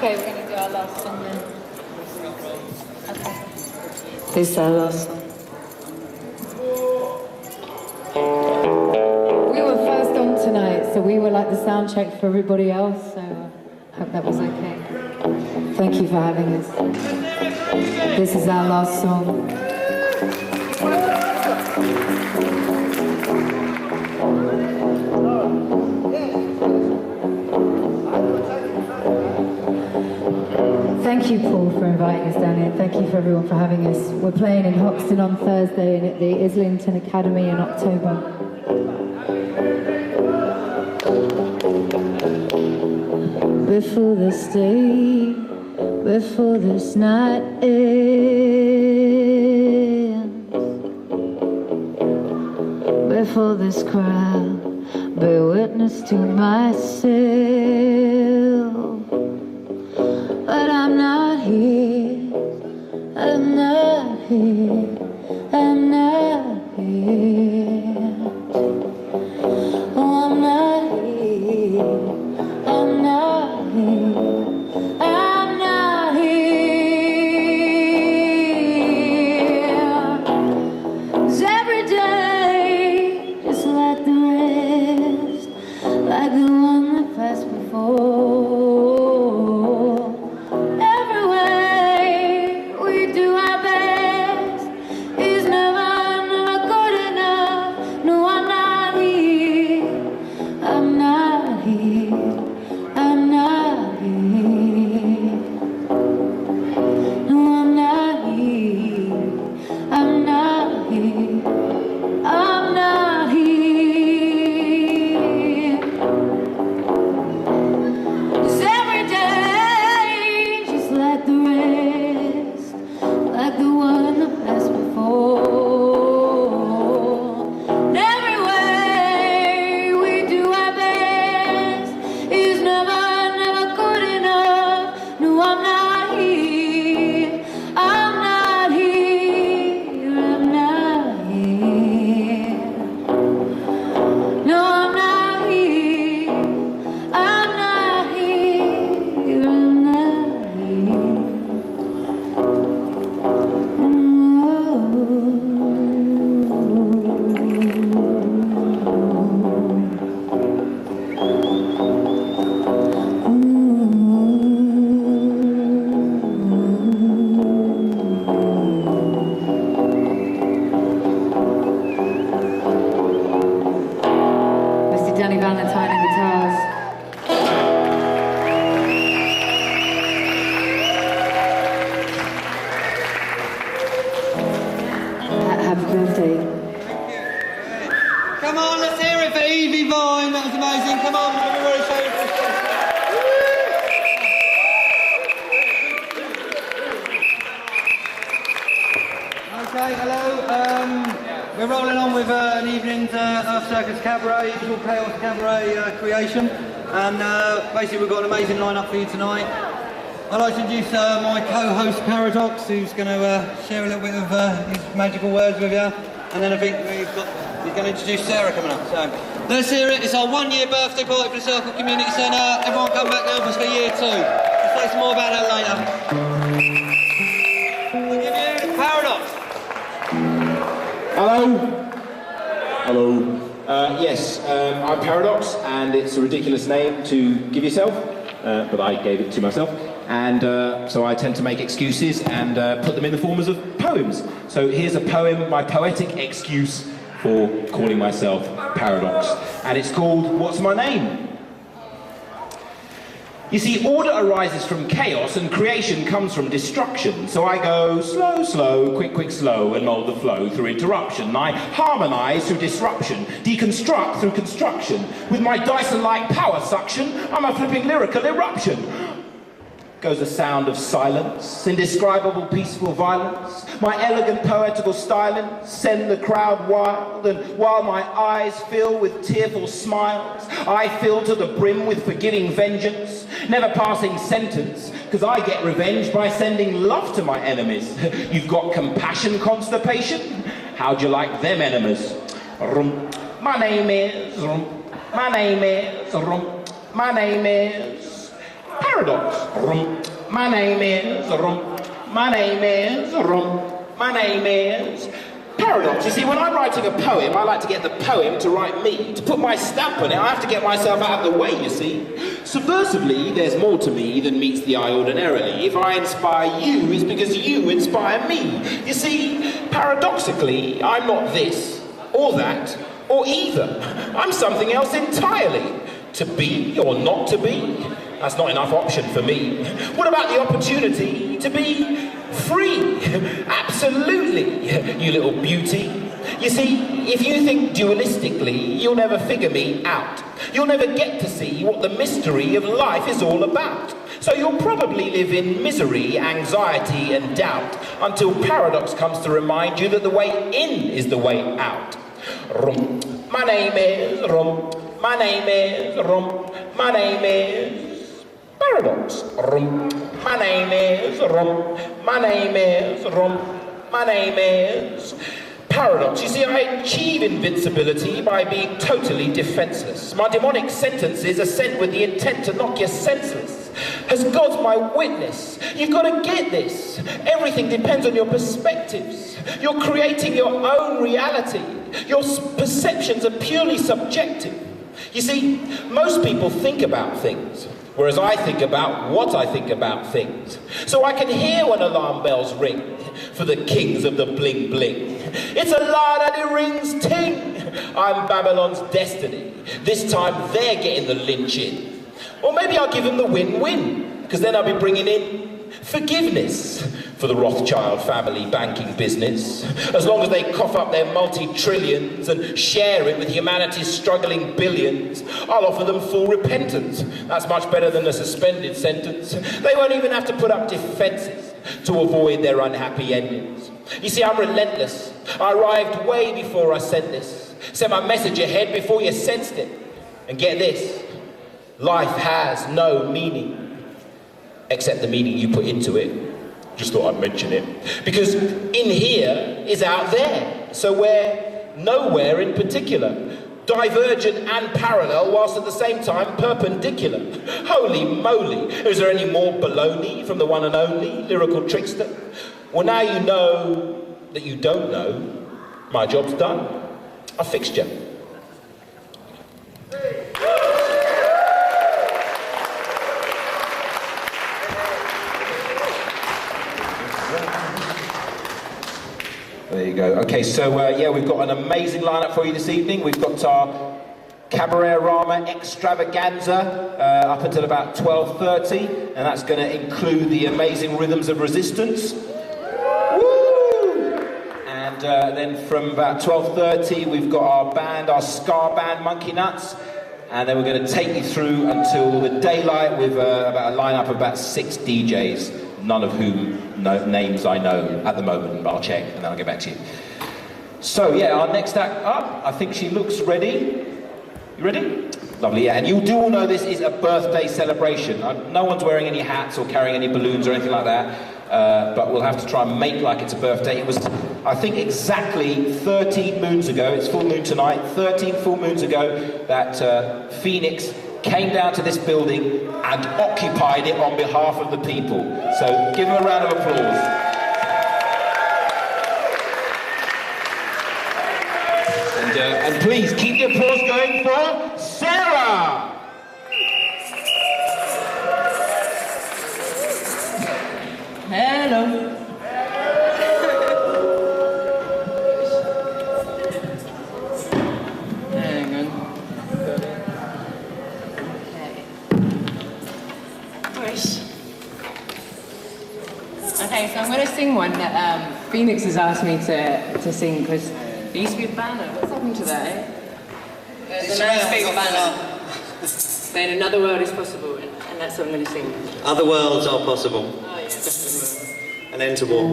Okay, we're going to do our last song then. Okay. This is our last song. We were first on tonight, so we were like the sound check for everybody else, so I hope that was okay. Thank you for having us. This is our last song. Thank you, Paul, for inviting us down here. Thank you for everyone for having us. We're playing in Hoxton on Thursday and at the Islington Academy in October. Before this day, before this night ends, before this crowd bear witness to myself, but I'm not here, I'm not here, I'm not here. Oh, I'm not here, I'm not here, I'm not here. 'Cause every day, just like the rest, like the one that passed before. Basically, we've got an amazing lineup for you tonight. I'd like to introduce my co-host Paradox, who's going to share a little bit of his magical words with you. And then I think he's going to introduce Sarah coming up. So let's hear it. It's our 1-year birthday party for the Circle Community Centre. Everyone come back now for year 2. We'll say some more about that later. We'll give you Paradox. Hello. Hello. Yes, I'm Paradox, and it's a ridiculous name to give yourself, but I gave it to myself, and so I tend to make excuses and put them in the forms of poems. So here's a poem, my poetic excuse for calling myself Paradox, and it's called What's My Name? You see, order arises from chaos and creation comes from destruction. So I go slow, slow, quick, quick, slow, and mold the flow through interruption. I harmonise through disruption, deconstruct through construction. With my Dyson-like power suction, I'm a flipping lyrical eruption. Goes a sound of silence, indescribable peaceful violence. My elegant poetical styling send the crowd wild, and while my eyes fill with tearful smiles, I fill to the brim with forgiving vengeance, never passing sentence, because I get revenge by sending love to my enemies. You've got compassion constipation? How'd you like them enemies? My name is, my name is, my name is. Paradox. My name is. My name is. My name is. Paradox. You see, when I'm writing a poem, I like to get the poem to write me. To put my stamp on it, I have to get myself out of the way, you see. Subversively, there's more to me than meets the eye ordinarily. If I inspire you, it's because you inspire me. You see, paradoxically, I'm not this, or that, or either. I'm something else entirely. To be or not to be, that's not enough option for me. What about the opportunity to be free? Absolutely, you little beauty. You see, if you think dualistically, you'll never figure me out. You'll never get to see what the mystery of life is all about. So you'll probably live in misery, anxiety, and doubt until paradox comes to remind you that the way in is the way out. My name is my name is my name is Paradox. My name is my name is my name is Paradox. You see, I achieve invincibility by being totally defenseless. My demonic sentences are sent with the intent to knock you senseless. As God's my witness, you've got to get this. Everything depends on your perspectives. You're creating your own reality. Your perceptions are purely subjective. You see, most people think about things, whereas I think about what I think about things. So I can hear when alarm bells ring for the kings of the bling bling. It's a lie that it rings ting. I'm Babylon's destiny. This time they're getting the lynching. Or maybe I'll give them the win-win, because then I'll be bringing in forgiveness for the Rothschild family banking business. As long as they cough up their multi-trillions and share it with humanity's struggling billions, I'll offer them full repentance. That's much better than a suspended sentence. They won't even have to put up defenses to avoid their unhappy endings. You see, I'm relentless. I arrived way before I sent this. Sent my message ahead before you sensed it. And get this, life has no meaning except the meaning you put into it. Just thought I'd mention it. Because in here is out there. So we're nowhere in particular. Divergent and parallel, whilst at the same time perpendicular. Holy moly, is there any more baloney from the one and only lyrical trickster? Well, now you know that you don't know. My job's done. I fixed you. There you go. Okay, so yeah, we've got an amazing lineup for you this evening. We've got our Cabaret Rama Extravaganza up until about 12:30, and that's going to include the amazing Rhythms of Resistance. Woo! And then from about 12:30, we've got our band, our ska band, Monkey Nuts, and then we're going to take you through until the daylight with about a lineup of about 6 DJs. None of whom names I know at the moment, but I'll check and then I'll get back to you. So yeah, our next act up, I think she looks ready. You ready? Lovely, yeah. And you do all know this is a birthday celebration. No one's wearing any hats or carrying any balloons or anything like that, but we'll have to try and make like it's a birthday. It was, I think, exactly 13 moons ago, it's full moon tonight, 13 full moons ago that Phoenix came down to this building and occupied it on behalf of the people. So give them a round of applause. And please keep the applause going for Sarah. Hello. Hang on. Okay, so I'm going to sing one that Phoenix has asked me to sing because there used to be a banner. What's happened to that? There's a nice big banner saying another world is possible, and that's what I'm going to sing. Other worlds are possible. Oh, yeah, definitely. An end to war.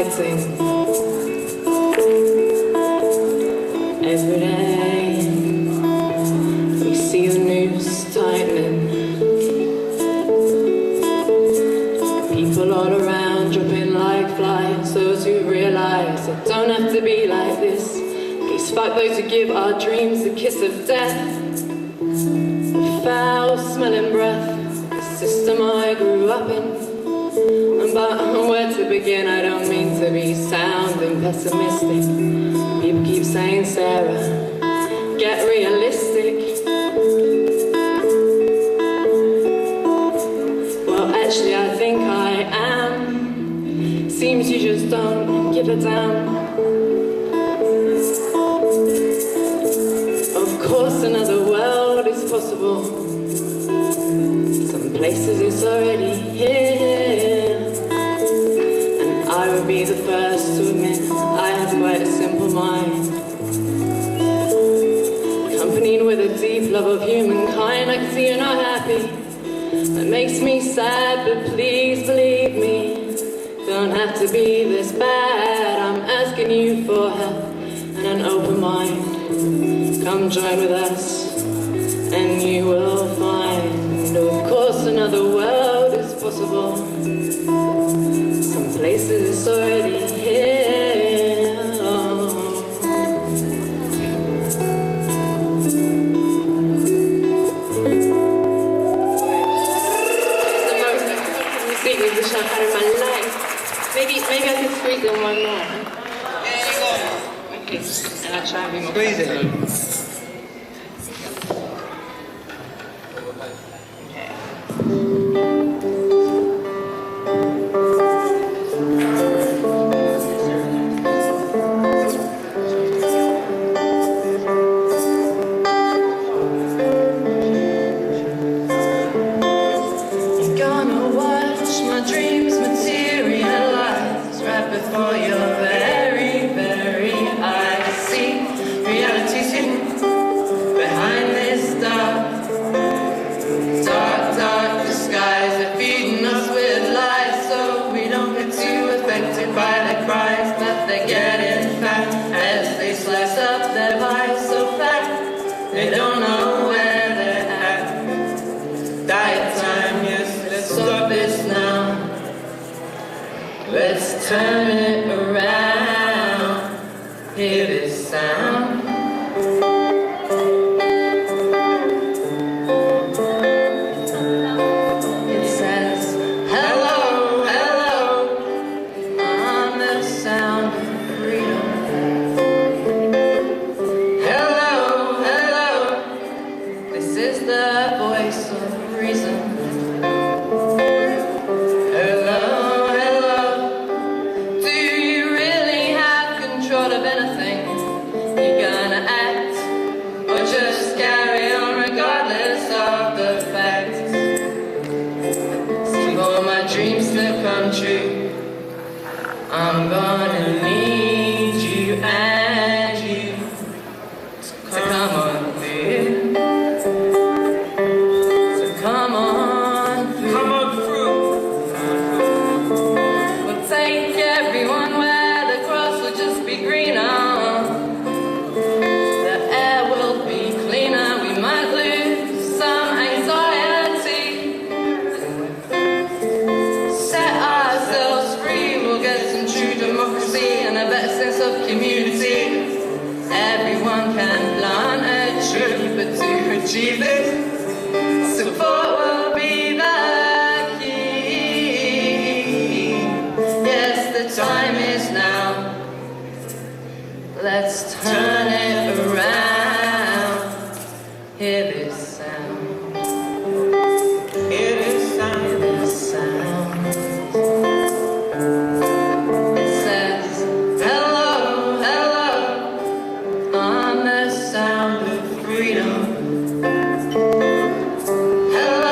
fighting every day. We see the news tightening, people all around dropping like flies. Those who realize it don't have to be like this. Please fuck those who give our dreams the kiss of death. The foul smelling breath, the system I grew up in. But where to begin? I don't mean to be sounding pessimistic. People keep saying, Sarah, get realistic. Well, actually I think I am. Seems you just don't give a damn. Of course another world is possible. Some places it's already here. I would be the first to admit I have quite a simple mind, accompanied with a deep love of humankind. I can see you're not happy, that makes me sad, but please believe me, don't have to be this bad. I'm asking you for help and an open mind. Come join with us and you will find, of course another world is possible. Places it's already here. It's the most music which I've had in my life. Maybe I can squeeze in one more. Okay, and I'll try and be more Squeeze it. Before your very, very eyes, see reality's hidden behind this dark, dark, dark disguise. They're feeding us with lies, so we don't get too affected by the cries that they're getting fat as they slice up their pies so fat they don't know where they're at. Diet time, yes, let's stop this now. Let's turn it around, hear this sound. It says, hello, hello, I'm the sound of freedom. Hello, hello, this is the voice of reason. Of anything, you're gonna act or just carry on regardless of the facts. See, for my dreams to come true, I'm gonna need you and you to come on through. So come on through. Come on through. We'll take everyone where the grass will just be greener. The air will be cleaner. We might lose some anxiety. Set ourselves free. We'll get some true democracy and a better sense of community. Everyone can plant a tree, but to achieve it, support will be the key. Yes, the time is now. Let's turn it around. Hear this sound. Hear this sound. Hear this sound. It says, hello, hello, I'm the sound of freedom. Hello,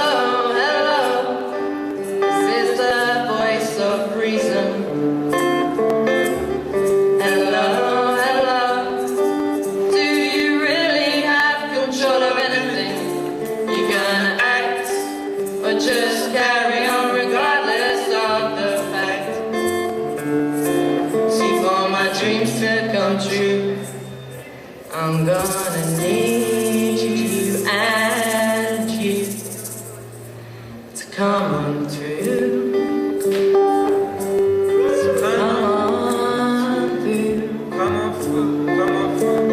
I'm gonna need you and you to come on through. So come on through. Come on through. Come on through.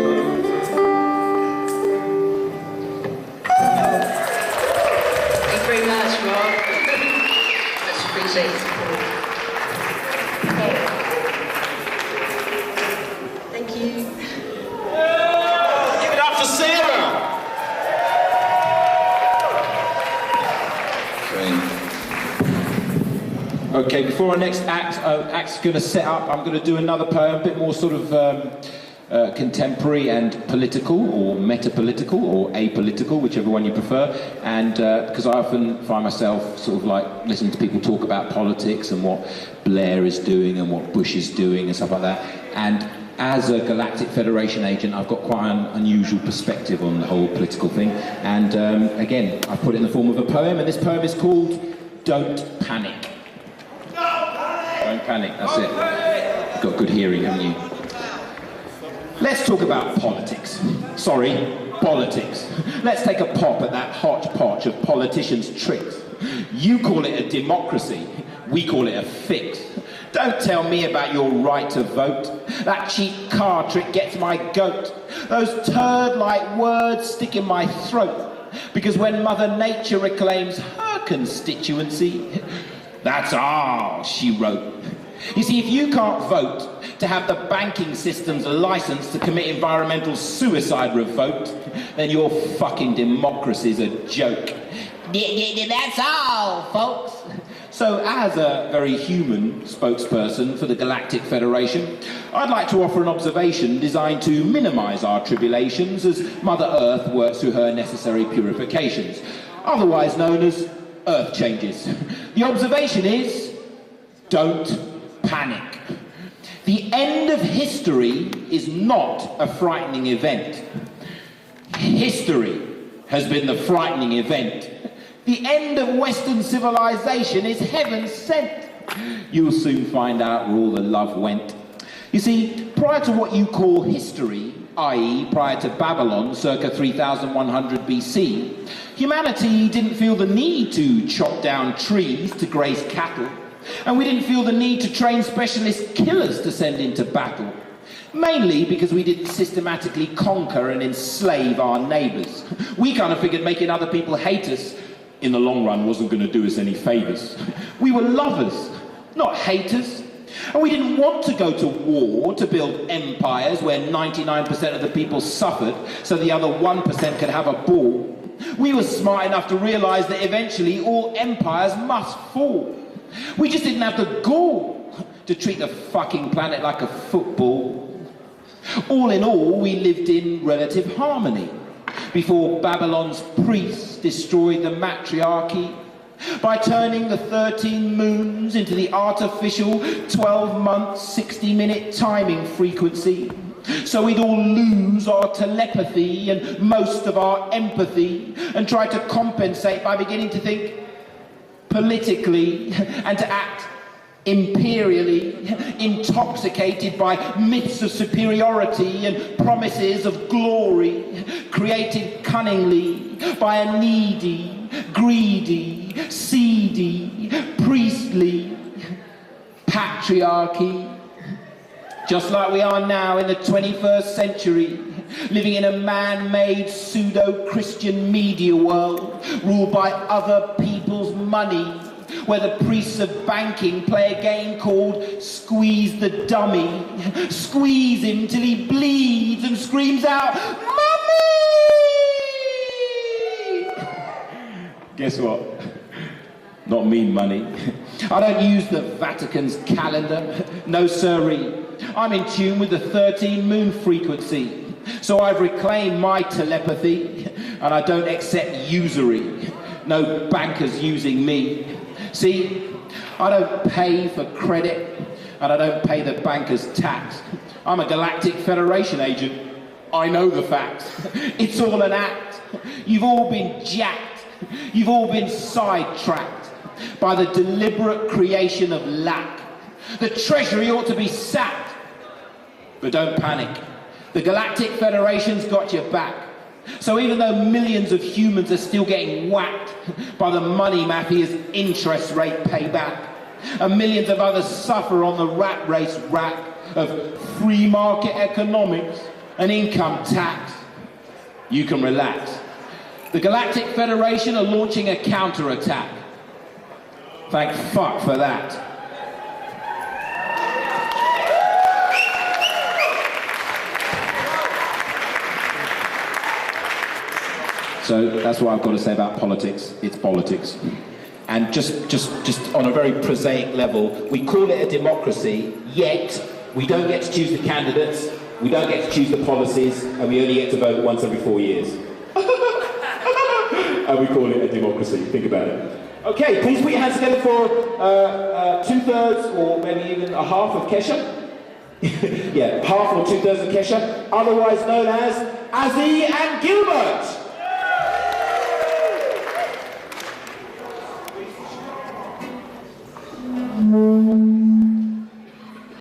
Thank you very much, Rob. Much appreciated. Thank you. Give it up for Sarah! Okay, before our next act's going to set up, I'm going to do another poem, a bit more sort of contemporary and political, or meta-political, or apolitical, whichever one you prefer. And because I often find myself sort of like listening to people talk about politics and what Blair is doing and what Bush is doing and stuff like that. And as a Galactic Federation agent, I've got quite an unusual perspective on the whole political thing. And again, I put it in the form of a poem, and this poem is called Don't Panic. Don't panic, that's it. You've got good hearing, haven't you? Let's talk about politics. Sorry, politics. Let's take a pop at that hodgepodge of politicians' tricks. You call it a democracy, we call it a fix. Don't tell me about your right to vote. That cheap card trick gets my goat. Those turd-like words stick in my throat. Because when Mother Nature reclaims her constituency, that's ours, she wrote. You see, if you can't vote to have the banking system's license to commit environmental suicide revoked, then your fucking democracy's a joke. That's all, folks. So, as a very human spokesperson for the Galactic Federation, I'd like to offer an observation designed to minimise our tribulations as Mother Earth works through her necessary purifications, otherwise known as Earth changes. The observation is, don't panic. The end of history is not a frightening event. History has been the frightening event. The end of Western civilization is heaven sent. You'll soon find out where all the love went. You see, prior to what you call history, i.e. prior to Babylon, circa 3100 BC, humanity didn't feel the need to chop down trees to graze cattle, and we didn't feel the need to train specialist killers to send into battle. Mainly because we didn't systematically conquer and enslave our neighbours. We kind of figured making other people hate us in the long run wasn't going to do us any favours. We were lovers, not haters. And we didn't want to go to war to build empires where 99% of the people suffered so the other 1% could have a ball. We were smart enough to realise that eventually all empires must fall. We just didn't have the gall to treat the fucking planet like a football. All in all, we lived in relative harmony before Babylon's priests destroyed the matriarchy by turning the 13 moons into the artificial 12-month, 60-minute timing frequency. So we'd all lose our telepathy and most of our empathy and try to compensate by beginning to think politically and to act imperially, intoxicated by myths of superiority and promises of glory, created cunningly by a needy, greedy, seedy, priestly patriarchy. Just like we are now in the 21st century, living in a man-made pseudo-Christian media world ruled by other people's money, where the priests of banking play a game called Squeeze the Dummy. Squeeze him till he bleeds and screams out, "Mummy!" Guess what? Not mean money. I don't use the Vatican's calendar. No sirree. I'm in tune with the 13 moon frequency. So I've reclaimed my telepathy and I don't accept usury. No bankers using me. See, I don't pay for credit and I don't pay the banker's tax. I'm a Galactic Federation agent. I know the facts. It's all an act. You've all been jacked. You've all been sidetracked by the deliberate creation of lack. The treasury ought to be sacked. But don't panic. The Galactic Federation's got your back. So even though millions of humans are still getting whacked by the money mafia's interest rate payback, and millions of others suffer on the rat race rack of free market economics and income tax, you can relax. The Galactic Federation are launching a counterattack. Thank fuck for that. So that's what I've got to say about politics. It's politics. And just on a very prosaic level, we call it a democracy, yet we don't get to choose the candidates, we don't get to choose the policies, and we only get to vote once every 4 years. And we call it a democracy. Think about it. Okay, please put your hands together for 2/3 or maybe even a half of Kesha. Yeah, half or 2/3 of Kesha, otherwise known as Azzy and Gilbert.